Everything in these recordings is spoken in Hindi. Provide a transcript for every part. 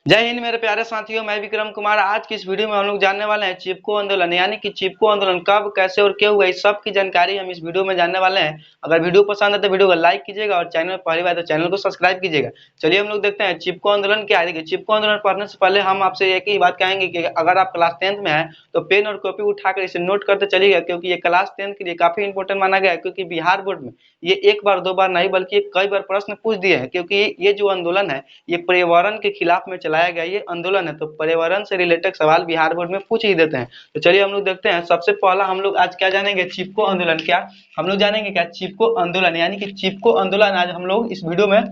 जय हिंद मेरे प्यारे साथियों, मैं विक्रम कुमार। आज की इस वीडियो में हम लोग जानने वाले हैं चिपको आंदोलन, यानी कि चिपको आंदोलन कब, कैसे और क्यों हुआ, इस सब की जानकारी हम इस वीडियो में जानने वाले हैं। अगर वीडियो पसंद है तो वीडियो को लाइक कीजिएगा और चैनल पर पहली बार तो चैनल को सब्सक्राइब कीजिएगा। चलिए हम लोग देखते हैं चिपको आंदोलन क्या है। देखिए, चिपको आंदोलन पढ़ने से पहले हम आपसे एक ही बात कहेंगे कि अगर आप क्लास 10th में है तो पेन और कॉपी उठाकर इसे नोट करते चलिएगा, क्योंकि ये क्लास 10th के लिए काफी इंपॉर्टेंट माना गया है। क्योंकि बिहार बोर्ड में ये एक बार दो बार नहीं बल्कि कई बार प्रश्न पूछ दिए हैं, क्योंकि ये जो आंदोलन है ये पर्यावरण के खिलाफ में चलाया गया ये आंदोलन है। तो पर्यावरण से रिलेटेड सवाल बिहार बोर्ड में पूछ ही देते हैं। तो चलिए हम लोग देखते हैं। सबसे पहला हम लोग आज क्या जानेंगे, चिपको आंदोलन क्या हम लोग जानेंगे। क्या चिपको आंदोलन, यानी कि चिपको आंदोलन आज हम लोग इस वीडियो में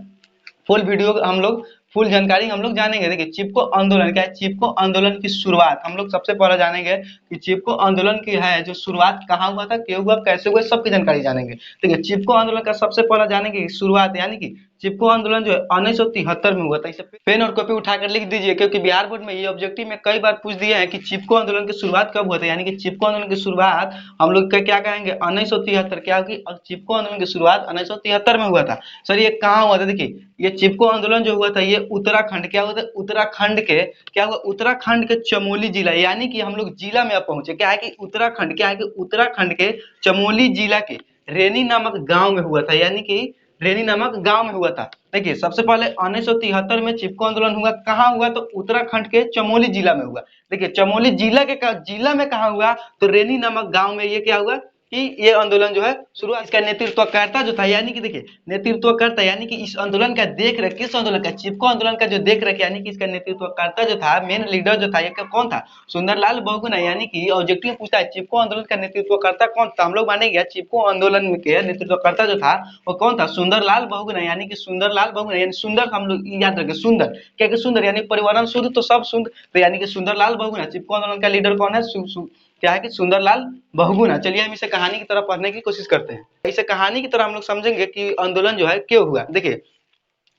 फुल जानकारी हम लोग जानेंगे। देखिए, चिपको आंदोलन क्या है। चिपको आंदोलन की शुरुआत हम लोग सबसे पहले जानेंगे कि चिपको आंदोलन की है जो शुरुआत कहाँ हुआ था, क्यों हुआ, कैसे हुआ, सबकी जानकारी जानेंगे। देखिए, चिपको आंदोलन का सबसे पहले जानेंगे शुरुआत, यानी कि चिपको आंदोलन जो है 1973 में हुआ था। इसे पेन और कॉपी उठाकर लिख दीजिए, क्योंकि बिहार बोर्ड में ये ऑब्जेक्टिव में कई बार पूछ दिया है कि चिपको आंदोलन की शुरुआत कब हुआ था। यानी कि चिपको आंदोलन की शुरुआत हम लोग क्या कहेंगे, 1973। क्या होगी, चिपको आंदोलन की शुरुआत 1973 में हुआ था। सर ये कहाँ हुआ था। देखिए, ये चिपको आंदोलन जो हुआ था ये उत्तराखंड, क्या हुआ था, उत्तराखंड के क्या हुआ, उत्तराखंड के चमोली जिला, यानी कि हम लोग जिला में अब पहुंचे। क्या है कि उत्तराखंड, क्या है कि उत्तराखंड के चमोली जिला के रेनी नामक गांव में हुआ था। यानी कि रेनी नामक गांव में हुआ था। देखिए, सबसे पहले 1973 में चिपको आंदोलन हुआ। कहाँ हुआ, तो उत्तराखंड के चमोली जिला में हुआ। देखिए, चमोली जिला में कहाँ हुआ, तो रेनी नामक गांव में ये क्या हुआ कि ये आंदोलन जो है शुरुआत। इसका नेतृत्वकर्ता जो था, यानी कि देखिए नेतृत्वकर्ता, यानी कि इस आंदोलन का देख रेख, किस आंदोलन का, चिपको आंदोलन का जो देख रेख, यानी कि इसका नेतृत्वकर्ता जो था, मेन लीडर जो था, ये कौन था, सुंदरलाल बहुगुणा। यानी कि ऑब्जेक्टिव पूछता है चिपको आंदोलन का नेतृत्वकर्ता कौन था, हम लोग मानेंगे चिपको आंदोलन के नेतृत्वकर्ता जो था वो कौन था, सुंदरलाल बहुगुणा। यानी कि सुंदरलाल बहुगुणा, यानी सुंदर, हम लोग याद रखें सुंदर, क्या कि सुंदर यानी पर्यावरण शुद्ध तो सब शुद्ध, तो यानी कि सुंदरलाल बहुगुणा। चिपको आंदोलन का लीडर कौन है, क्या है कि सुंदरलाल बहुगुणा। चलिए हम इसे कहानी की तरह पढ़ने की कोशिश करते हैं। इसे कहानी की तरह हम लोग समझेंगे कि आंदोलन जो है क्यों हुआ। देखिए,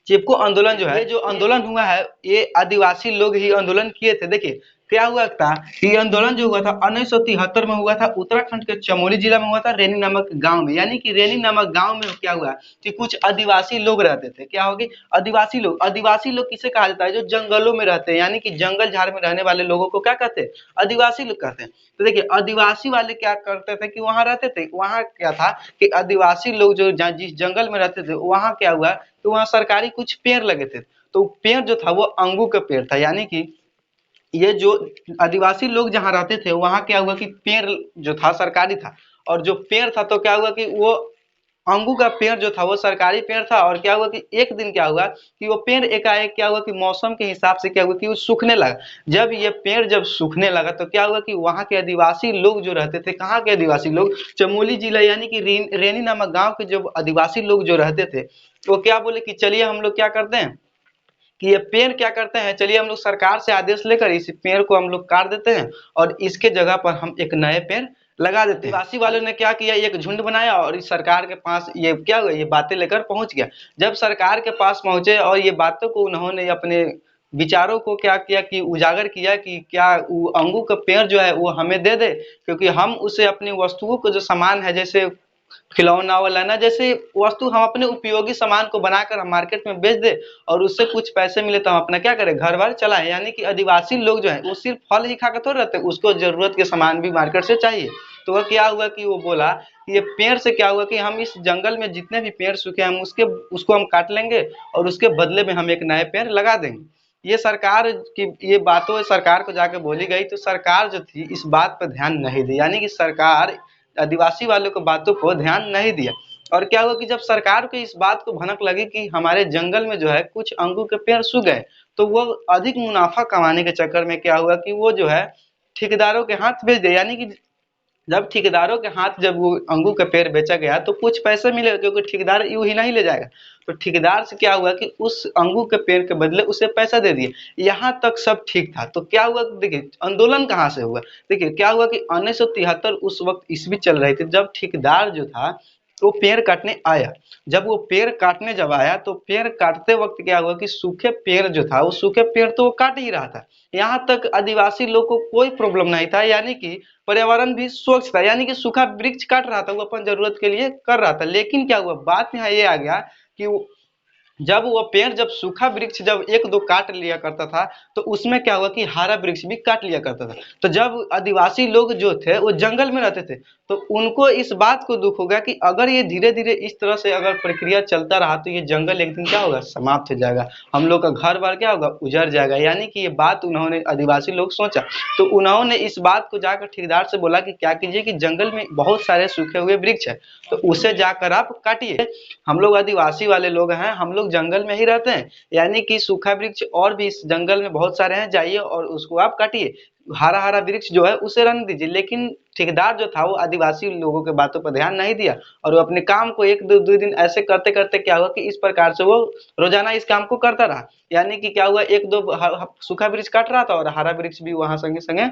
चिपको आंदोलन जो है, ये जो आंदोलन हुआ है ये आदिवासी लोग ही आंदोलन किए थे। देखिए, क्या हुआ था कि आंदोलन जो हुआ था 1973 में हुआ था, उत्तराखंड के चमोली जिला में हुआ था, रेनी नामक गांव में। यानी कि रेनी नामक गांव में क्या हुआ कि कुछ आदिवासी लोग रहते थे। क्या होगी, आदिवासी लोग किसे कहा जाता है, जो जंगलों में रहते हैं, यानी कि जंगल झाड़ में रहने वाले लोगों को क्या कहते हैं, आदिवासी लोग कहते हैं। तो देखिए, आदिवासी वाले क्या करते थे कि वहां रहते थे, वहां क्या था कि आदिवासी लोग जो जिस जंगल में रहते थे वहां क्या हुआ, तो वहां सरकारी कुछ पेड़ लगे थे। तो पेड़ जो था वो अंगू का पेड़ था। यानी कि ये जो आदिवासी लोग जहाँ रहते थे वहां क्या हुआ कि पेड़ जो था सरकारी था, और जो पेड़ था तो क्या हुआ कि वो अंगू का पेड़ जो था वो सरकारी पेड़ था। और क्या हुआ कि एक दिन क्या हुआ कि वो पेड़ एकाएक क्या हुआ कि मौसम के हिसाब से क्या हुआ कि वो सूखने लगा। जब ये पेड़ जब सूखने लगा तो क्या हुआ कि वहां के आदिवासी लोग जो रहते थे, कहाँ के आदिवासी लोग, चमोली जिला यानी कि रेनी नामक गांव के जो आदिवासी लोग जो रहते थे, वो क्या बोले कि चलिए हम लोग क्या करते हैं कि ये पेड़ क्या करते हैं, चलिए हम लोग सरकार से आदेश लेकर इस पेड़ को हम लोग काट देते हैं और इसके जगह पर हम एक नए पेड़ लगा देते हैं। आदिवासी वालों ने क्या किया, एक झुंड बनाया और इस सरकार के पास ये क्या हुआ, ये बातें लेकर पहुंच गया। जब सरकार के पास पहुंचे और ये बातों को उन्होंने अपने विचारों को क्या किया कि उजागर किया कि क्या वो अंगू का पेड़ जो है वो हमें दे दे, क्योंकि हम उसे अपनी वस्तुओं को जो सामान है, जैसे खिलौना वाला ना, जैसे वस्तु हम अपने उपयोगी सामान को बनाकर हम मार्केट में बेच दे और उससे कुछ पैसे मिले तो हम अपना क्या करें, घर बार चलाएं। यानी कि आदिवासी लोग जो है वो सिर्फ फल ही खाकर थोड़े रहते, उसको जरूरत के सामान भी मार्केट से चाहिए। तो वह क्या हुआ कि वो बोला कि ये पेड़ से क्या हुआ कि हम इस जंगल में जितने भी पेड़ सूखे हम उसको हम काट लेंगे और उसके बदले में हम एक नए पेड़ लगा देंगे। ये सरकार की ये बातों सरकार को जाके बोली गई, तो सरकार जो थी इस बात पर ध्यान नहीं दी। यानी कि सरकार आदिवासी वालों को बातों को ध्यान नहीं दिया। और क्या हुआ कि जब सरकार को इस बात को भनक लगी कि हमारे जंगल में जो है कुछ अंगूर के पेड़ सूख गए, तो वो अधिक मुनाफा कमाने के चक्कर में क्या हुआ कि वो जो है ठेकेदारों के हाथ भेज दिया। यानी कि जब ठेकेदारों के हाथ जब वो अंगूर का पेड़ बेचा गया तो कुछ पैसे मिले, क्योंकि ठेकेदार यूं ही नहीं ले जाएगा। तो ठेकेदार से क्या हुआ कि उस अंगूर के पेड़ के बदले उसे पैसा दे दिए। यहाँ तक सब ठीक था। तो क्या हुआ, देखिए आंदोलन कहाँ से हुआ। देखिए, क्या हुआ कि 1973 उस वक्त ईस्वी चल रही थी, जब ठेकेदार जो था वो पेड़ काटने आया। जब वो पेड़ काटने जब आया तो पेड़ काटते वक्त क्या हुआ कि सूखे पेड़ जो था, वो सूखे पेड़ तो वो काट ही रहा था। यहाँ तक आदिवासी लोग को कोई प्रॉब्लम नहीं था। यानी कि पर्यावरण भी स्वच्छ था। यानी कि सूखा वृक्ष काट रहा था, वो अपन जरूरत के लिए कर रहा था। लेकिन क्या हुआ, बात यहाँ ये आ गया कि जब वो पेड़ जब सूखा वृक्ष जब एक दो काट लिया करता था तो उसमें क्या हुआ कि हरा वृक्ष भी काट लिया करता था। तो जब आदिवासी लोग जो थे वो जंगल में रहते थे तो उनको इस बात को दुख हो गया कि अगर ये धीरे धीरे इस तरह से अगर प्रक्रिया चलता रहा तो ये जंगल एक दिन क्या होगा, समाप्त हो जाएगा, हम लोग का घर बार क्या होगा, उजड़ जाएगा। यानी कि ये बात उन्होंने आदिवासी लोग सोचा, तो उन्होंने इस बात को जाकर ठेकेदार से बोला कि क्या कीजिए कि जंगल में बहुत सारे सूखे हुए वृक्ष है तो उसे जाकर आप काटिए। हम लोग आदिवासी वाले लोग हैं, हम लोग जंगल में ही रहते हैं, यानी कि सूखा वृक्ष और भी इस जंगल में बहुत सारे हैं, जाइए और उसको आप काटिए, हरा हरा वृक्ष जो है उसे रहने दीजिए। लेकिन ठेकेदार जो था वो आदिवासी लोगों के बातों पर ध्यान नहीं दिया और वो अपने काम को एक दो दिन ऐसे करते करते क्या हुआ कि इस प्रकार से वो रोजाना इस काम को करता रहा। यानी कि क्या हुआ, एक दो सूखा वृक्ष काट रहा था और हरा वृक्ष भी वहां संगे संगे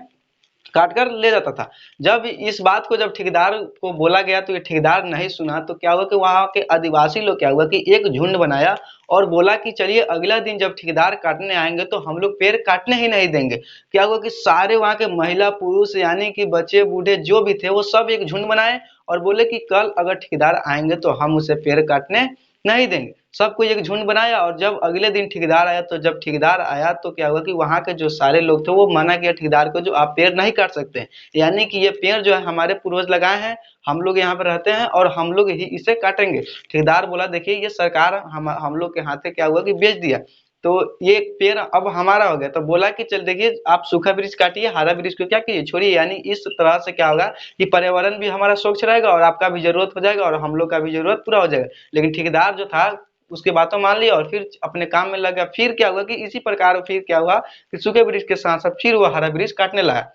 काट कर ले जाता था। जब इस बात को जब ठेकेदार को बोला गया तो ये ठेकेदार नहीं सुना, तो क्या हुआ कि वहां के आदिवासी लोग क्या हुआ कि एक झुंड बनाया और बोला कि चलिए अगला दिन जब ठेकेदार काटने आएंगे तो हम लोग पेड़ काटने ही नहीं देंगे। क्या हुआ कि सारे वहां के महिला पुरुष यानी कि बच्चे बूढ़े जो भी थे वो सब एक झुंड बनाए और बोले कि कल अगर ठेकेदार आएंगे तो हम उसे पेड़ काटने नहीं देंगे। सबको एक झुंड बनाया और जब अगले दिन ठेकेदार आया तो जब ठेकेदार आया तो क्या हुआ कि वहां के जो सारे लोग थे वो मना किया ठेकेदार को, जो आप पेड़ नहीं काट सकते हैं, यानी कि ये पेड़ जो है हमारे पूर्वज लगाए हैं, हम लोग यहाँ पे रहते हैं और हम लोग ही इसे काटेंगे। ठेकेदार बोला देखिए ये सरकार हम लोग के हाथ से क्या हुआ कि बेच दिया, तो ये पेड़ अब हमारा हो गया। तो बोला कि चल देखिए आप सूखा वृक्ष काटिए, हरा वृक्ष को क्या कीजिए छोड़िए, यानी इस तरह से क्या होगा कि पर्यावरण भी हमारा स्वच्छ रहेगा और आपका भी जरूरत हो जाएगा और हम लोग का भी जरूरत पूरा हो जाएगा। लेकिन ठेकेदार जो था उसकी बातों मान लिया और फिर अपने काम में लग गया। फिर क्या हुआ कि इसी प्रकार फिर क्या हुआ कि सूखे वृक्ष के साथ साथ फिर वो हरा वृक्ष काटने लगा।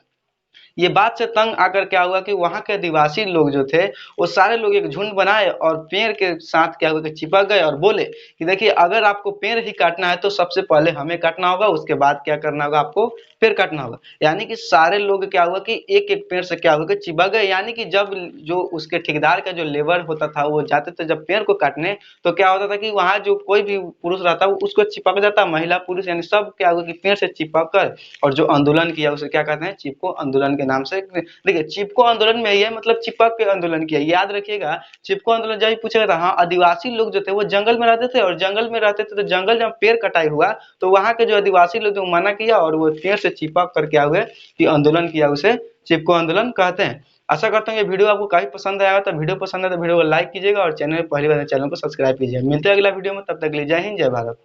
ये बात से तंग आकर क्या हुआ कि वहां के आदिवासी लोग जो थे वो सारे लोग एक झुंड बनाए और पेड़ के साथ क्या हुआ कि चिपक गए और बोले कि देखिए अगर आपको पेड़ ही काटना है तो सबसे पहले हमें काटना होगा, उसके बाद क्या करना होगा, आपको पेड़ काटना होगा। यानी कि सारे लोग क्या हुआ कि एक एक पेड़ से क्या हुआ कि चिपक गए। यानी कि जब जो उसके ठेकेदार का जो लेबर होता था वो जाते थे जब पेड़ को काटने तो क्या होता था कि वहां जो कोई भी पुरुष रहता वो उसको चिपक जाता, महिला पुरुष यानी सब क्या हुआ कि पेड़ से चिपक कर और जो आंदोलन किया उसे क्या कहते हैं, चिपको आंदोलन के नाम से। देखिए चिपको आंदोलन में ये मतलब चिपक के आंदोलन किया, याद रखिएगा। चिपको आंदोलन जब पूछेगा था, हाँ आदिवासी लोग जो थे वो जंगल में रहते थे और जंगल में रहते थे तो जंगल जब पेड़ कटाई हुआ तो वहां के जो आदिवासी लोग थे मना किया और वो पेड़ से चिपक कर क्या हुए कि आंदोलन किया, उसे चिपको आंदोलन कहते हैं। आशा करता हूँ ये वीडियो आपको काफी पसंद आया, तो वीडियो पसंद है तो वीडियो को लाइक कीजिएगा और चैनल पहली बार चैनल को सब्सक्राइब कीजिएगा। मिलते हैं अगला वीडियो में, तब तक के लिए जय हिंद जय भारत।